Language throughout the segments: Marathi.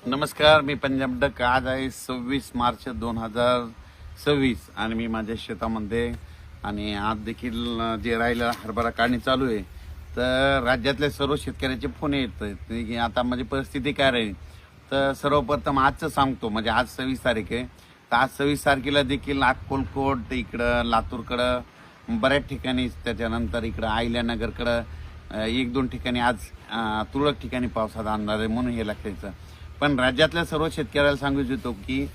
नमस्कार, मी पंजाब डक. आज आहे 26 मार्च 2026 आणि मी माझ्या शेतामध्ये आणि आज देखील जे राहिलं हरभरा काढणी चालू आहे. तर राज्यातल्या सर्व शेतकऱ्याचे फोन येत आहेत की आता माझी परिस्थिती काय राहील. तर सर्वप्रथम आजचं सांगतो, म्हणजे आज 26 तारीख आहे. तर आज 26 तारखेला देखील अक्कलकोट इकडं लातूरकडं बऱ्याच ठिकाणी, त्याच्यानंतर इकडं अहिल्यानगरकडं एक दोन ठिकाणी आज तुरळक ठिकाणी पावसाचा अंदाज आहे, म्हणून हे लक्षायचं. पण राज्यातल्या सर्व शेतकऱ्याला सांगू इच्छितो की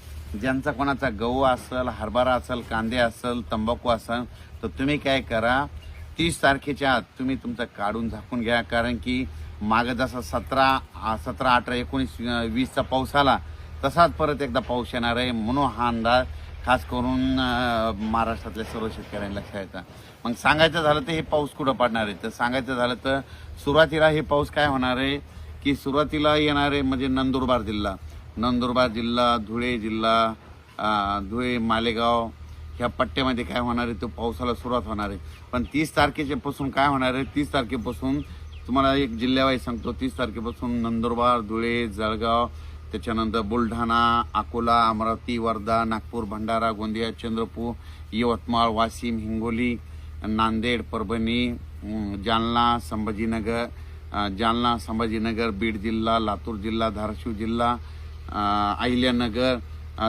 ज्यांचा कोणाचा गहू असेल, हरभरा असेल, कांदे असेल, तंबाखू असेल, तर तुम्ही काय करा, 30 तारखेच्या आत तुम्ही तुमचं काढून झाकून घ्या. कारण की मागं जसा 17, 18, 19, 20चा पाऊस आला तसाच परत एकदा पाऊस येणार आहे, म्हणून हा अंदाज खास करून महाराष्ट्रातल्या सर्व शेतकऱ्यांना लक्षात येतं. मग सांगायचं झालं तर हे पाऊस कुठं पडणार आहे, तर सांगायचं झालं तर सुरुवातीला हे पाऊस काय होणार आहे की सुरुवातीला येणारे म्हणजे नंदुरबार जिल्हा, धुळे जिल्हा, धुळे, मालेगाव ह्या पट्ट्यामध्ये काय होणार आहे, तो पावसाला सुरुवात होणार आहे. पण 30 तारखेपासून काय होणार आहे, 30 तारखेपासून तुम्हाला एक जिल्ह्यावाईज सांगतो. 30 तारखेपासून नंदुरबार, धुळे, जळगाव, त्याच्यानंतर बुलढाणा, अकोला, अमरावती, वर्धा, नागपूर, भंडारा, गोंदिया, चंद्रपूर, यवतमाळ, वाशिम, हिंगोली, नांदेड, परभणी, जालना, संभाजीनगर, बीड जिल्हा, लातूर जिल्हा, धाराशिव जिल्हा, अहिल्यानगर,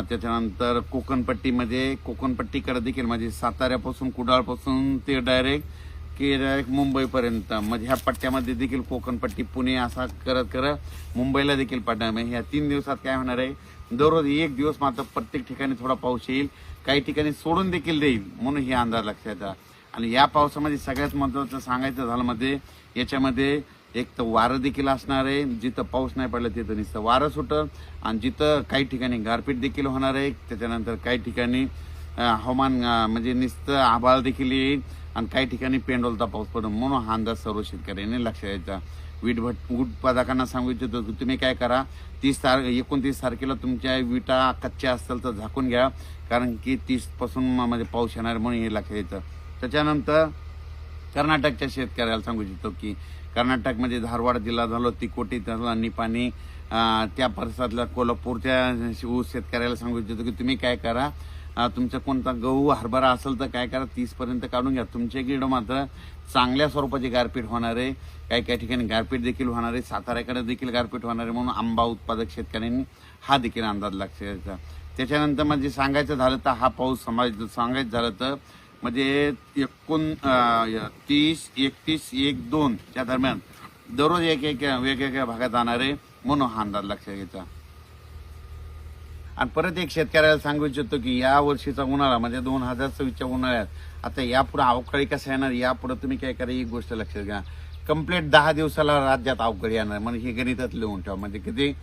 त्याच्यानंतर कोकणपट्टीकडे देखील म्हणजे साताऱ्यापासून, कुडाळपासून ते डायरेक्ट मुंबईपर्यंत, म्हणजे ह्या पट्ट्यामध्ये देखील कोकणपट्टी, पुणे असा करत मुंबईला देखील पडणार. म्हणजे ह्या 3 दिवसात काय होणार आहे, दररोज एक दिवस मात्र प्रत्येक ठिकाणी थोडा पाऊस येईल, काही ठिकाणी सोडून देखील देईल, म्हणून हे अंदाज लक्षात येतात. आणि या पावसामध्ये सगळ्यात महत्त्वाचं सांगायचं झालं मध्ये याच्यामध्ये एक तर वारं देखील असणार आहे. जिथं पाऊस नाही पडला तिथं नुसतं वारं सुटल, आणि जिथं काही ठिकाणी गारपीट देखील होणार आहे. त्याच्यानंतर काही ठिकाणी हवामान म्हणजे नुसतं आभाळ देखील येईल, आणि काही ठिकाणी पेंडोलता पाऊस पडेल, म्हणून हा अंदाज सर्व शेतकऱ्यांनी लक्षात यायचा. वीट उत्पादकांना सांगू इच्छितो की तुम्ही काय करा, 29 तारखेला तुमच्या विटा कच्च्या असतील तर झाकून घ्या, कारण की 30 पासून म्हणजे पाऊस येणार, म्हणून हे लक्षात यायचं. त्याच्यानंतर कर्नाटकच्या शेतकऱ्याला सांगू इच्छितो की कर्नाटक म्हणजे धारवाड जिल्हा झालो, तिकोटी झाला, निपाणी, त्या परिसरातल्या कोल्हापूरच्या ऊस शेतकऱ्याला सांगू इच्छितो की तुम्ही काय करा, तुमचा कोणता गहू, हरभरा असेल तर काय करा, 30 पर्यंत काढून घ्या. तुमच्याकडे मात्र चांगल्या स्वरूपाची गारपीट होणार आहे, काही ठिकाणी गारपीट देखील होणार आहे, साताऱ्याकडे देखील गारपीट होणार आहे, म्हणून आंबा उत्पादक शेतकऱ्यांनी हा देखील अंदाज लक्षात घ्यायचा. त्याच्यानंतर म्हणजे सांगायचं झालं तर हा पाऊस सांगायचं झालं तर म्हणजे 29, 31, 1, 2 च्या दरम्यान दररोज एक वेगवेगळ्या भागात जाणार आहे, म्हणून हा अंदाज लक्षात घ्यायचा. आणि परत एक शेतकऱ्याला सांगू इच्छितो की या वर्षीचा उन्हाळा म्हणजे 2026च्या उन्हाळ्यात आता यापुढे अवकाळी कसा येणार, यापुढे तुम्ही काय करा, एक गोष्ट लक्षात घ्या, कंप्लीट 10 दिवसाला राज्यात अवकाळी येणार. म्हणजे हे गणितात लिहून ठेवा. म्हणजे किती,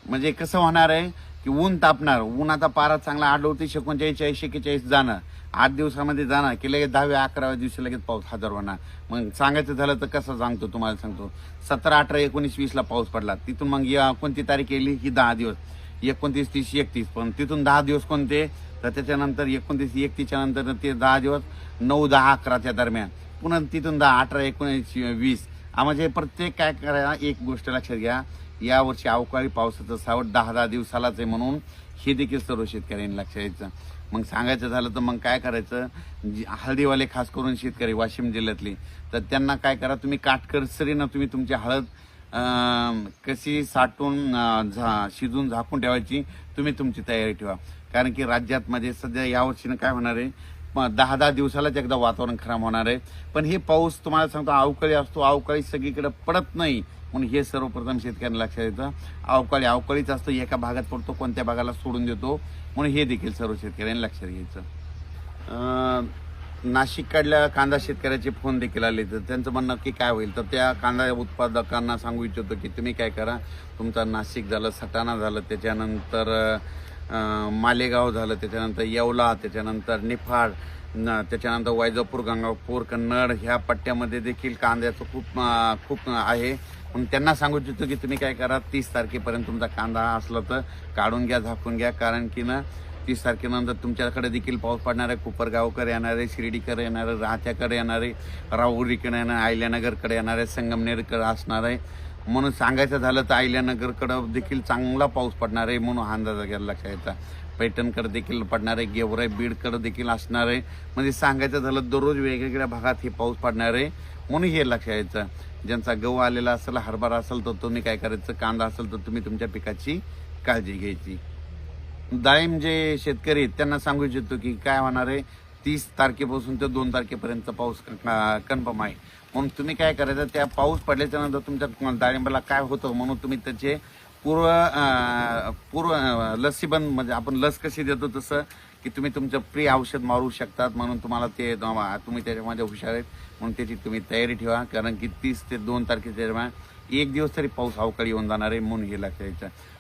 म्हणजे कसं होणार आहे की ऊन तापणार, ऊन आता पारा चांगला 38, 39, 40, 41 जाणार, 8 दिवसामध्ये जाणार की लगेच 10व्या 11व्या दिवशी लगेच पाऊस हजर होणार. मग सांगायचं झालं तर कसं सांगतो, तुम्हाला सांगतो. 17, 18, 19, 20ला पाऊस पडला, तिथून मग कोणती तारीख येईल ही 10 दिवस, 29, 30, 31, पण तिथून 10 दिवस कोणते, तर त्याच्यानंतर 29, 31च्या नंतर ते 10 दिवस 9, 10, 11च्या दरम्यान, पुन्हा तिथून 10, 18, 19, 20. म्हणजे प्रत्येक काय करायला एक गोष्ट लक्षात घ्या, यावर्षी अवकाळी पावसाचं सावट 10 दिवसालाच आहे, म्हणून हे देखील सर्व शेतकऱ्यांनी लक्षात यायचं. मग सांगायचं झालं तर मग काय करायचं, हळदीवाले खास करून शेतकरी वाशिम जिल्ह्यातली, तर त्यांना काय करा, तुम्ही काटकसरीनं तुम्ही तुमची हळद कशी साठवून शिजून झाकून ठेवायची, तुम्ही तुमची तयारी ठेवा. कारण की राज्यात म्हणजे सध्या यावर्षीनं काय होणार आहे, 10 दिवसालाच एकदा वातावरण खराब होणार आहे. पण हे पाऊस तुम्हाला सांगतो अवकाळी असतो, अवकाळी सगळीकडे पडत नाही, म्हणून हे सर्वप्रथम शेतकऱ्यांना लक्षात येतं. अवकाळीच असतो, एका भागात पडतो, कोणत्या भागाला सोडून देतो, म्हणून हे देखील सर्व शेतकऱ्यांनी लक्षात घ्यायचं. नाशिककडल्या कांदा शेतकऱ्याचे फोन देखील आले, तर त्यांचं म्हणणं की काय होईल, तर त्या कांदा उत्पादकांना सांगू इच्छितो की तुम्ही काय करा, तुमचा नाशिक झालं, सटाणा झालं, त्याच्यानंतर मालेगाव झालं, त्याच्यानंतर येवला, त्याच्यानंतर निफाड, त्याच्यानंतर वैजापूर, गंगापूर, कन्नड ह्या पट्ट्यामध्ये देखील कांद्याचं खूप आहे. पण त्यांना सांगू इच्छितो की तुम्ही काय करा, 30 तारखेपर्यंत तुमचा कांदा असला तर काढून घ्या, झाकून घ्या. कारण की 30 तारखेनंतर तुमच्याकडे देखील पाऊस पडणार आहे. कोपरगावकडे येणार आहे, शिर्डीकडे येणार आहे, राहत्याकडे येणार आहे, राहुरीकडे येणार आहे, अहिल्यानगरकडे येणार आहे, संगमनेरकडे असणार आहे. म्हणून सांगायचं झालं तर अहिल्यानगरकडं देखील चांगला पाऊस पडणार आहे म्हणून हा अंदाज घ्यायला लक्षात यायचा. पैठणकडे देखील पडणार आहे, गेवराई बीडकडे देखील असणार आहे. म्हणजे सांगायचं झालं दररोज वेगवेगळ्या भागात हे पाऊस पडणार आहे म्हणून हे लक्षात यायचं. ज्यांचा गहू आलेला असेल, हरभरा असेल तर तुम्ही काय करायचं, कांदा असेल तर तुम्ही तुमच्या पिकाची काळजी घ्यायची. डाळिंब जे शेतकरी आहेत त्यांना सांगू इच्छितो की काय होणार आहे, 30 तारखेपासून ते 2 तारखेपर्यंतचा पाऊस कन्फर्म आहे. म्हणून तुम्ही काय करायचं, त्या पाऊस पडल्याच्या नंतर तुमच्या डाळिंबाला काय होतं म्हणून तुम्ही त्याचे पूर्व लसीबंद, म्हणजे आपण लस कशी देतो तसं की तुम्ही तुमचं प्री औषध मारू शकतात. म्हणून तुम्हाला ते तुम्ही त्याच्यामध्ये हुशार आहेत म्हणून त्याची तुम्ही तयारी ठेवा. कारण की 30 ते 2 तारखेच्या दरम्यान एक दिवस तरी पाऊस अवकाळी येऊन जाणार आहे म्हणून हे लक्षात यायचं.